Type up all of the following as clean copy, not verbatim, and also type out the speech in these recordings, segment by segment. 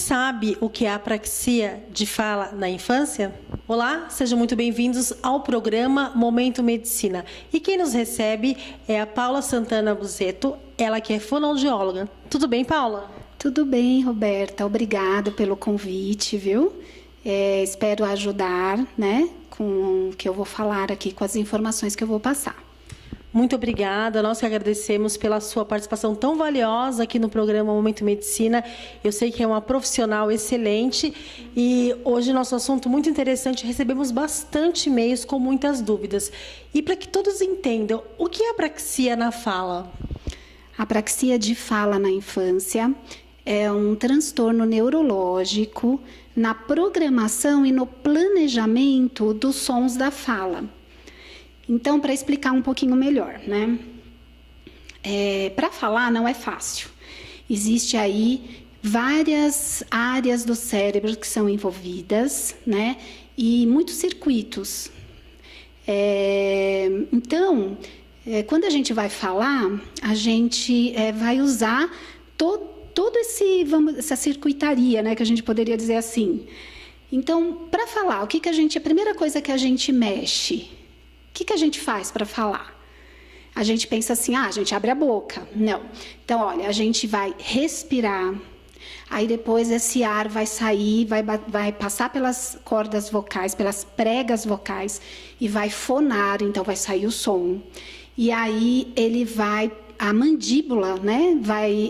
sabe o que é apraxia de fala na infância? Olá, sejam muito bem-vindos ao programa Momento Medicina. E quem nos recebe é a Paula Santana Buzetto, ela que é fonoaudióloga. Tudo bem, Paula? Tudo bem, Roberta. Obrigado pelo convite, viu? Espero ajudar, né, com o que eu vou falar aqui, com as informações que eu vou passar. Muito obrigada, nós que agradecemos pela sua participação tão valiosa aqui no programa Momento Medicina. Eu sei que é uma profissional excelente e hoje nosso assunto muito interessante, recebemos bastante e-mails com muitas dúvidas. E para que todos entendam, o que é apraxia na fala? Apraxia de fala na infância é um transtorno neurológico na programação e no planejamento dos sons da fala. Então, para explicar um pouquinho melhor, né? Para falar não é fácil. Existe aí várias áreas do cérebro que são envolvidas, né? E muitos circuitos. Então, quando a gente vai falar, a gente vai usar todo essa circuitaria, né? Que a gente poderia dizer assim. Então, para falar, a primeira coisa que a gente mexe? O que a gente faz para falar? A gente pensa assim, a gente abre a boca. Não. Então, olha, a gente vai respirar, aí depois esse ar vai sair, vai passar pelas cordas vocais, pelas pregas vocais, e vai fonar, então vai sair o som. E aí a mandíbula, né, vai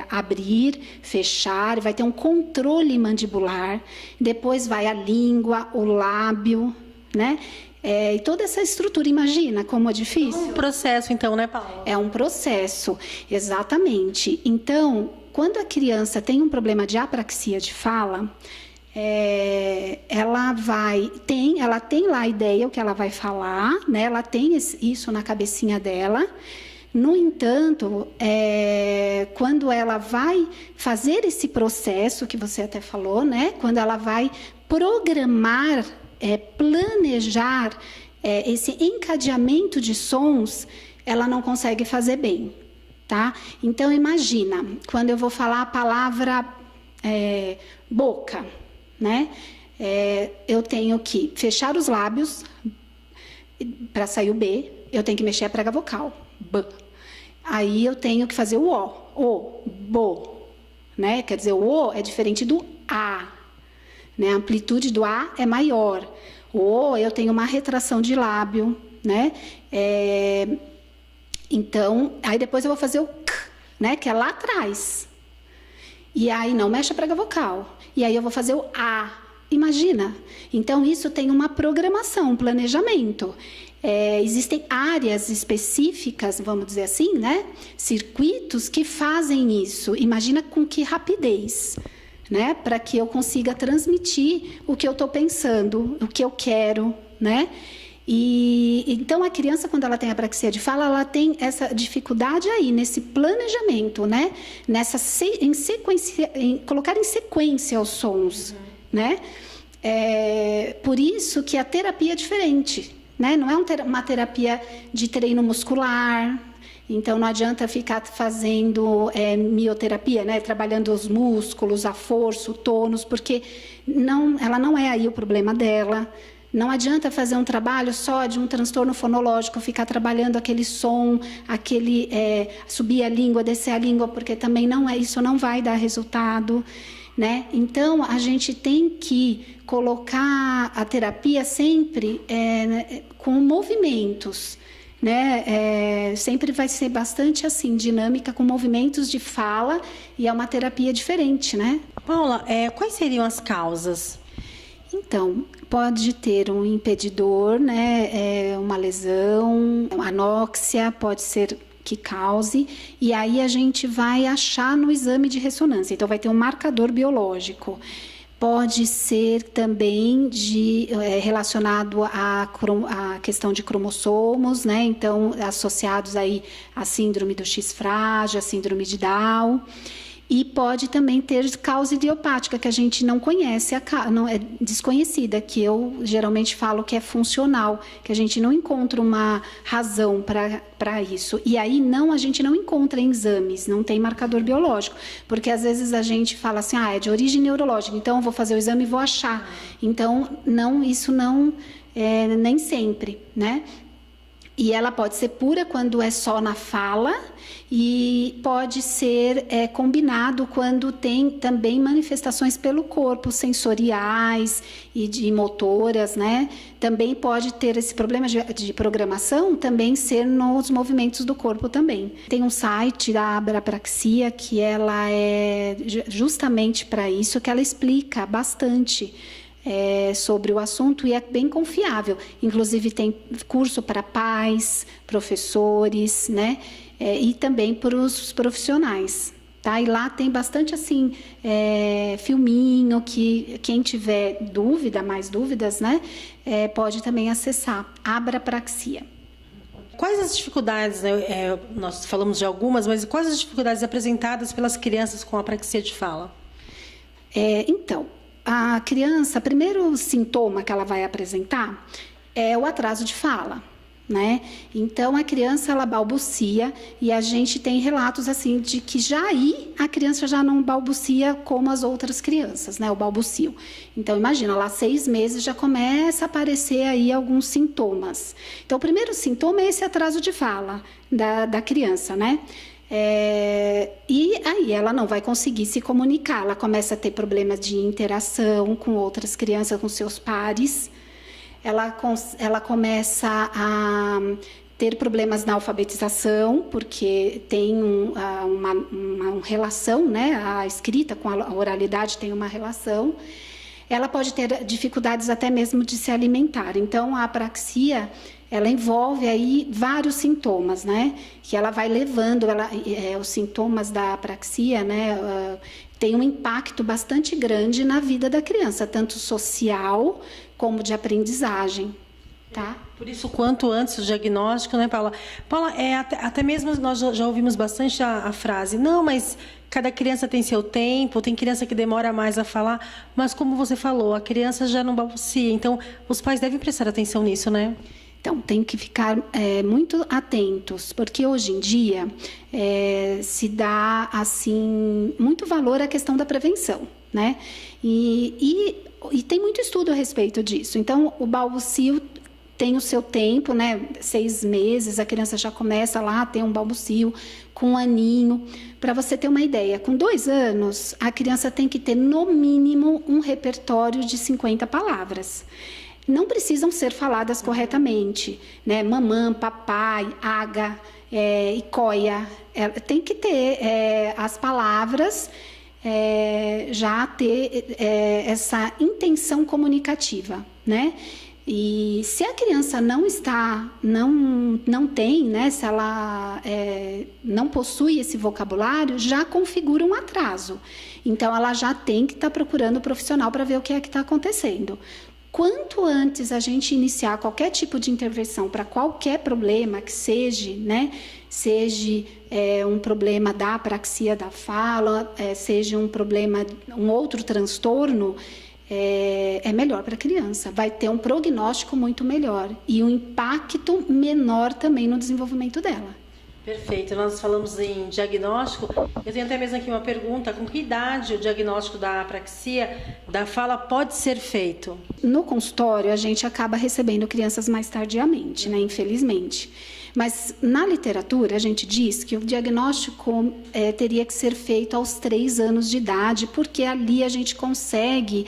abrir, fechar, vai ter um controle mandibular, depois vai a língua, o lábio, né? E toda essa estrutura, imagina como é difícil. É um processo, então, né, Paula? É um processo, exatamente. Então, quando a criança tem um problema de apraxia de fala, ela tem lá a ideia, o que ela vai falar, né? Ela tem isso na cabecinha dela. No entanto, quando ela vai fazer esse processo, que você até falou, né? Quando ela vai programar, planejar esse encadeamento de sons, ela não consegue fazer bem, tá? Então, imagina, quando eu vou falar a palavra boca, né? Eu tenho que fechar os lábios para sair o B, eu tenho que mexer a prega vocal, B. Aí eu tenho que fazer o O, bo, né? Quer dizer, o O é diferente do A. Né? A amplitude do A é maior. Ou eu tenho uma retração de lábio, né? Então, aí depois eu vou fazer o K, né? Que é lá atrás. E aí não mexe a prega vocal. E aí eu vou fazer o A. Imagina. Então, isso tem uma programação, um planejamento. Existem áreas específicas, vamos dizer assim, né? Circuitos que fazem isso. Imagina com que rapidez. Né, para que eu consiga transmitir o que eu estou pensando, o que eu quero, né? E então a criança, quando ela tem apraxia de fala, ela tem essa dificuldade aí nesse planejamento, né? Em colocar em sequência os sons, né? Por isso que a terapia é diferente, né? Não é uma terapia de treino muscular. Então, não adianta ficar fazendo mioterapia, né? Trabalhando os músculos, a força, o tônus, porque ela não é aí o problema dela. Não adianta fazer um trabalho só de um transtorno fonológico, ficar trabalhando aquele som, subir a língua, descer a língua, porque também isso não vai dar resultado, né? Então, a gente tem que colocar a terapia sempre com movimentos, né? Sempre vai ser bastante assim, dinâmica, com movimentos de fala, e é uma terapia diferente, né? Paula, quais seriam as causas? Então, pode ter um impedidor, né? Uma lesão, uma anóxia, pode ser que cause, e aí a gente vai achar no exame de ressonância. Então, vai ter um marcador biológico. Pode ser também relacionado à questão de cromossomos, né? Então, associados aí à síndrome do X frágil, à síndrome de Down. E pode também ter causa idiopática, que a gente não conhece, não é desconhecida, que eu geralmente falo que é funcional, que a gente não encontra uma razão para isso. E aí a gente não encontra em exames, não tem marcador biológico, porque às vezes a gente fala assim, é de origem neurológica, então eu vou fazer o exame e vou achar. Então, isso não nem sempre, né? E ela pode ser pura quando é só na fala e pode ser combinado quando tem também manifestações pelo corpo, sensoriais e de motoras, né? Também pode ter esse problema de programação, também ser nos movimentos do corpo também. Tem um site da Abrapraxia que ela é justamente para isso, que ela explica bastante sobre o assunto e é bem confiável. Inclusive tem curso para pais, professores, né? E também para os profissionais. Tá? E lá tem bastante assim, filminho que quem tiver mais dúvidas, né? Pode também acessar. Abrapraxia. Quais as dificuldades, né? Nós falamos de algumas, mas quais as dificuldades apresentadas pelas crianças com apraxia de fala? Então, a criança, o primeiro sintoma que ela vai apresentar é o atraso de fala, né? Então, a criança, ela balbucia e a gente tem relatos, assim, de que já aí a criança já não balbucia como as outras crianças, né? O balbucio. Então, imagina, lá 6 meses já começa a aparecer aí alguns sintomas. Então, o primeiro sintoma é esse atraso de fala da criança, né? E aí ela não vai conseguir se comunicar, ela começa a ter problemas de interação com outras crianças, com seus pares, ela começa a ter problemas na alfabetização, porque tem uma relação, né? A escrita com a oralidade tem uma relação. Ela pode ter dificuldades até mesmo de se alimentar. Então, a apraxia, ela envolve aí vários sintomas, né? Que ela vai levando, os sintomas da apraxia, né? Tem um impacto bastante grande na vida da criança, tanto social como de aprendizagem, tá? Por isso, quanto antes o diagnóstico, né, Paula? Paula, até mesmo nós já ouvimos bastante a frase, não, mas cada criança tem seu tempo, tem criança que demora mais a falar, mas como você falou, a criança já não balbucia, então os pais devem prestar atenção nisso, né? Então, tem que ficar muito atentos, porque hoje em dia se dá assim muito valor à questão da prevenção, né? E tem muito estudo a respeito disso. Então, o balbucio tem o seu tempo, né? 6 meses, a criança já começa lá a ter um balbucio com 1 aninho. Para você ter uma ideia, com 2 anos, a criança tem que ter, no mínimo, um repertório de 50 palavras. Não precisam ser faladas corretamente, né? Mamã, papai, aga, icoia. Tem que ter as palavras, já ter essa intenção comunicativa, né? E se a criança não tem, né? Se ela não possui esse vocabulário, já configura um atraso. Então, ela já tem que estar procurando um profissional para ver o que é que está acontecendo. Quanto antes a gente iniciar qualquer tipo de intervenção para qualquer problema que seja, né? Seja um problema da apraxia da fala, seja um problema, um outro transtorno, é melhor para a criança. Vai ter um prognóstico muito melhor e um impacto menor também no desenvolvimento dela. Perfeito. Nós falamos em diagnóstico. Eu tenho até mesmo aqui uma pergunta. Com que idade o diagnóstico da apraxia da fala pode ser feito? No consultório, a gente acaba recebendo crianças mais tardiamente, né? Infelizmente. Mas na literatura, a gente diz que o diagnóstico teria que ser feito aos 3 anos de idade, porque ali a gente consegue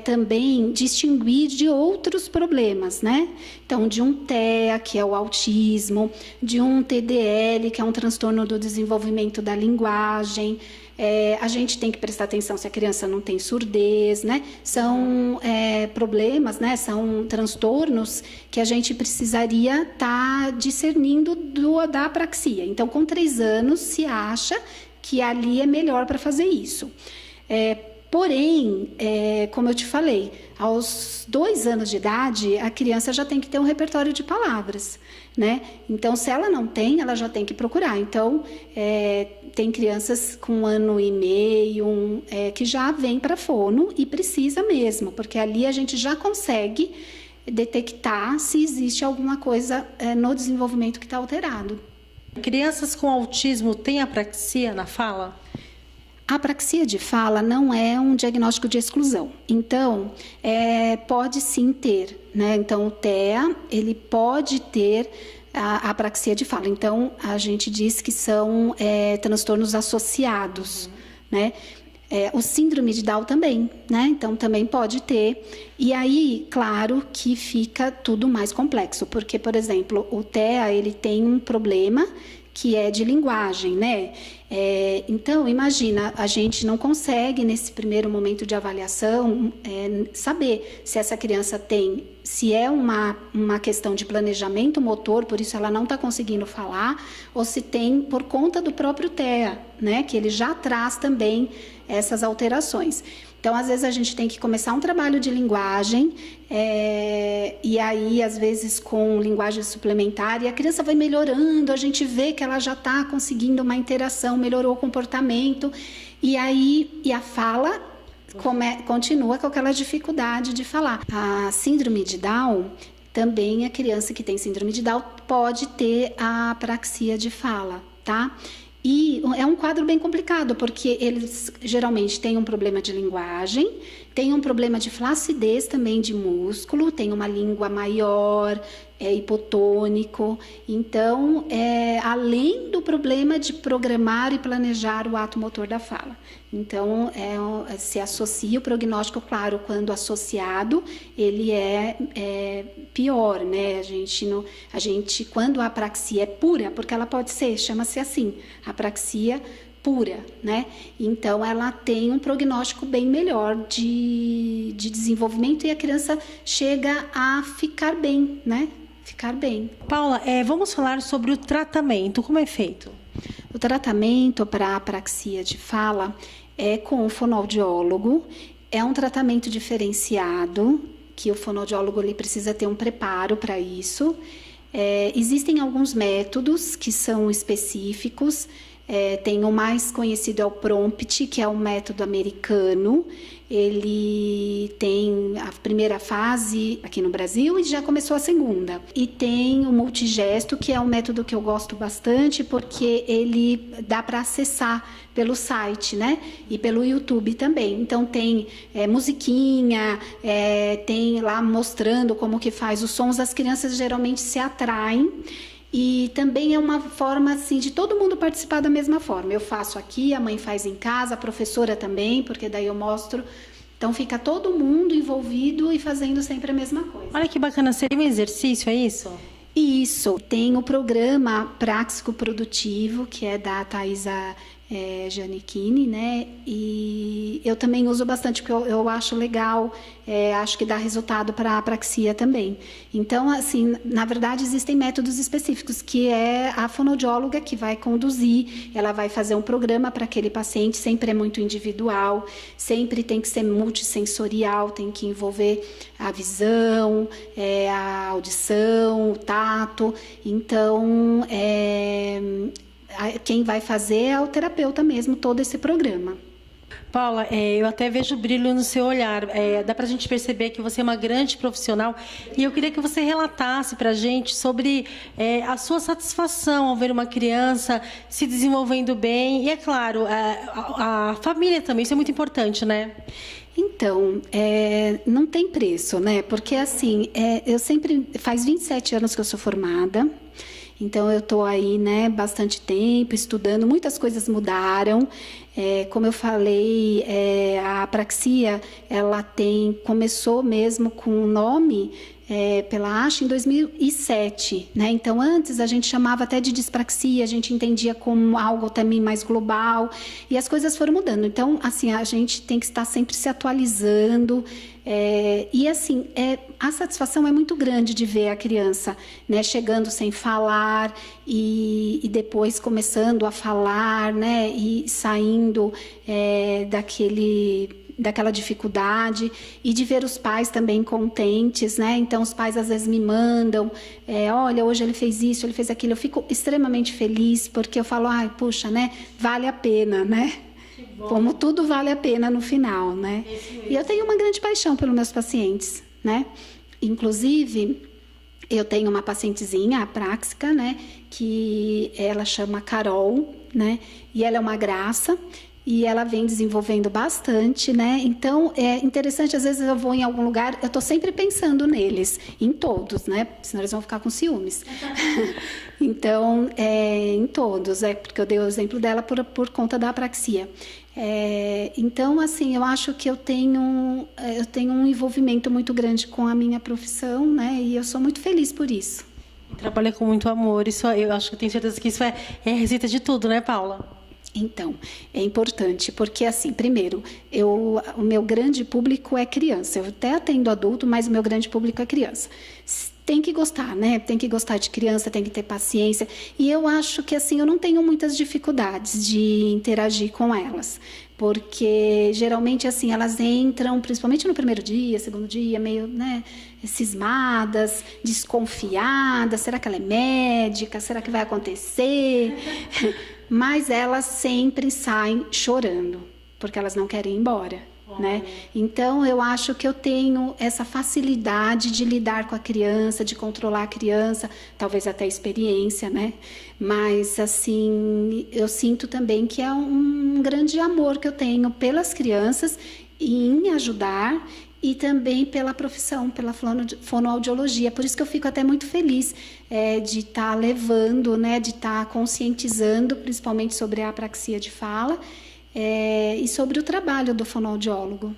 também distinguir de outros problemas, né? Então, de um TEA, que é o autismo, de um TDL, que é um transtorno do desenvolvimento da linguagem. A gente tem que prestar atenção se a criança não tem surdez, né? São problemas, né? São transtornos que a gente precisaria estar discernindo da apraxia. Então, com 3 anos, se acha que ali é melhor para fazer isso. Porém, como eu te falei, aos 2 anos de idade, a criança já tem que ter um repertório de palavras, né? Então, se ela não tem, ela já tem que procurar. Então, tem crianças com 1 ano e meio, que já vem para fono e precisa mesmo, porque ali a gente já consegue detectar se existe alguma coisa no desenvolvimento que está alterado. Crianças com autismo têm apraxia na fala? A apraxia de fala não é um diagnóstico de exclusão. Então, pode sim ter, né? Então, o TEA, ele pode ter a apraxia de fala. Então, a gente diz que são transtornos associados, né? O síndrome de Down também, né? Então, também pode ter. E aí, claro que fica tudo mais complexo, porque, por exemplo, o TEA, ele tem um problema que é de linguagem, né? Então, imagina, a gente não consegue, nesse primeiro momento de avaliação, saber se essa criança tem, se é uma questão de planejamento motor, por isso ela não está conseguindo falar, ou se tem por conta do próprio TEA, né? Que ele já traz também essas alterações. Então, às vezes, a gente tem que começar um trabalho de linguagem, e aí, às vezes, com linguagem suplementar, e a criança vai melhorando, a gente vê que ela já está conseguindo uma interação, melhorou o comportamento, e a fala continua com aquela dificuldade de falar. A síndrome de Down, também a criança que tem síndrome de Down pode ter a apraxia de fala, tá? E é um quadro bem complicado, porque eles geralmente têm um problema de linguagem, têm um problema de flacidez também de músculo, tem uma língua maior, hipotônico. Então, além do problema de programar e planejar o ato motor da fala. Então, se associa o prognóstico, claro, quando associado, ele é pior, né? A gente, quando a apraxia é pura, porque ela pode ser, chama-se assim, apraxia pura, né? Então, ela tem um prognóstico bem melhor de desenvolvimento e a criança chega a ficar bem, né? Ficar bem. Paula, vamos falar sobre o tratamento. Como é feito? O tratamento para a apraxia de fala é com o fonoaudiólogo. É um tratamento diferenciado, que o fonoaudiólogo ele precisa ter um preparo para isso. Existem alguns métodos que são específicos. Tem o mais conhecido é o PROMPT, que é um método americano. Ele tem a primeira fase aqui no Brasil e já começou a segunda. E tem o multigesto, que é um método que eu gosto bastante, porque ele dá para acessar pelo site, né? E pelo YouTube também. Então tem musiquinha, tem lá mostrando como que faz os sons. As crianças geralmente se atraem. E também é uma forma assim de todo mundo participar da mesma forma. Eu faço aqui, a mãe faz em casa, a professora também, porque daí eu mostro. Então fica todo mundo envolvido e fazendo sempre a mesma coisa. Olha que bacana, seria um exercício, é isso? Isso. Tem o programa Práxico Produtivo, que é da Thaisa Giannichini, né? E eu também uso bastante, porque eu acho legal, acho que dá resultado para a apraxia também. Então, assim, na verdade, existem métodos específicos, que é a fonoaudióloga que vai conduzir, ela vai fazer um programa para aquele paciente, sempre é muito individual, sempre tem que ser multissensorial, tem que envolver a visão, a audição, o tato. Então, quem vai fazer é o terapeuta mesmo, todo esse programa. Paula, eu até vejo brilho no seu olhar. Dá para a gente perceber que você é uma grande profissional. E eu queria que você relatasse para a gente sobre a sua satisfação ao ver uma criança se desenvolvendo bem. E, é claro, a família também, isso é muito importante, né? Então, não tem preço, né? Porque, assim, eu sempre... Faz 27 anos que eu sou formada. Então, eu estou aí, né, bastante tempo estudando, muitas coisas mudaram. Como eu falei, a apraxia, ela começou mesmo com o nome pela ASH em 2007, né? Então, antes a gente chamava até de dispraxia, a gente entendia como algo também mais global, e as coisas foram mudando. Então, assim, a gente tem que estar sempre se atualizando, e assim, a satisfação é muito grande de ver a criança, né, chegando sem falar e depois começando a falar, né, e saindo daquele daquela dificuldade e de ver os pais também contentes, né? Então, os pais às vezes me mandam, olha, hoje ele fez isso, ele fez aquilo. Eu fico extremamente feliz, porque eu falo, ai, puxa, né? Vale a pena, né? Como tudo vale a pena no final, né? E eu tenho uma grande paixão pelos meus pacientes, né? Inclusive, eu tenho uma pacientezinha, a Práxica, né? Que ela chama Carol, né? E ela é uma graça. E ela vem desenvolvendo bastante, né? Então, é interessante, às vezes eu vou em algum lugar, eu estou sempre pensando neles, em todos, né? Senão eles vão ficar com ciúmes. Então, em todos, porque eu dei o exemplo dela por conta da apraxia. Então, assim, eu acho que eu tenho um envolvimento muito grande com a minha profissão, né? E eu sou muito feliz por isso. Trabalha com muito amor, isso eu acho que eu tenho certeza que isso é a receita de tudo, né, Paula? Então, é importante, porque assim, primeiro, o meu grande público é criança. Eu até atendo adulto, mas o meu grande público é criança. Tem que gostar, né? Tem que gostar de criança, tem que ter paciência. E eu acho que assim, eu não tenho muitas dificuldades de interagir com elas. Porque geralmente assim, elas entram, principalmente no primeiro dia, segundo dia, meio, né, cismadas, desconfiadas. Será que ela é médica? Será que vai acontecer? Mas elas sempre saem chorando, porque elas não querem ir embora, né? Então, eu acho que eu tenho essa facilidade de lidar com a criança, de controlar a criança, talvez até experiência, né? Mas, assim, eu sinto também que é um grande amor que eu tenho pelas crianças em ajudar e também pela profissão, pela fonoaudiologia. Por isso que eu fico até muito feliz de estar levando, né, de estar conscientizando, principalmente sobre a apraxia de fala e sobre o trabalho do fonoaudiólogo.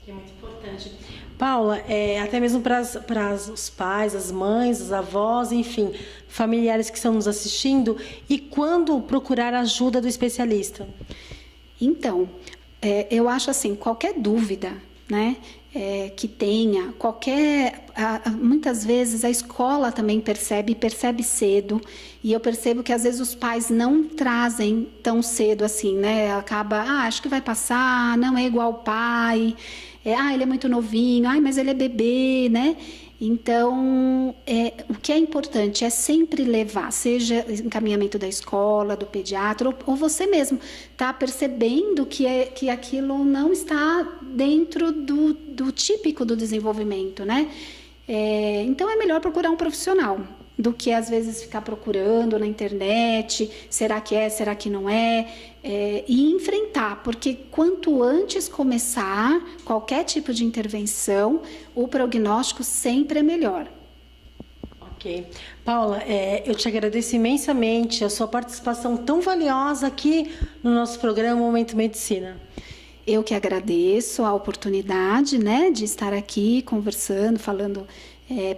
Que é muito importante. Paula, até mesmo para os pais, as mães, os avós, enfim, familiares que estão nos assistindo, e quando procurar a ajuda do especialista? Então, eu acho assim, qualquer dúvida, né, que tenha, muitas vezes a escola também percebe cedo, e eu percebo que às vezes os pais não trazem tão cedo assim, né, acaba, acho que vai passar, não é igual ao pai, ele é muito novinho, mas ele é bebê, né? Então, o que é importante é sempre levar, seja encaminhamento da escola, do pediatra, ou você mesmo está percebendo que aquilo não está dentro do típico do desenvolvimento, né? Então, é melhor procurar um profissional do que, às vezes, ficar procurando na internet, será que é, será que não é, e enfrentar, porque quanto antes começar qualquer tipo de intervenção, o prognóstico sempre é melhor. Ok. Paula, eu te agradeço imensamente a sua participação tão valiosa aqui no nosso programa Momento Medicina. Eu que agradeço a oportunidade, né, de estar aqui conversando, falando,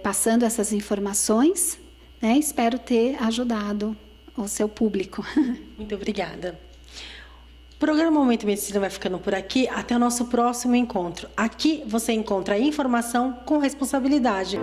passando essas informações, né? Espero ter ajudado o seu público. Muito obrigada. O programa Momento Medicina vai ficando por aqui. Até o nosso próximo encontro. Aqui você encontra informação com responsabilidade.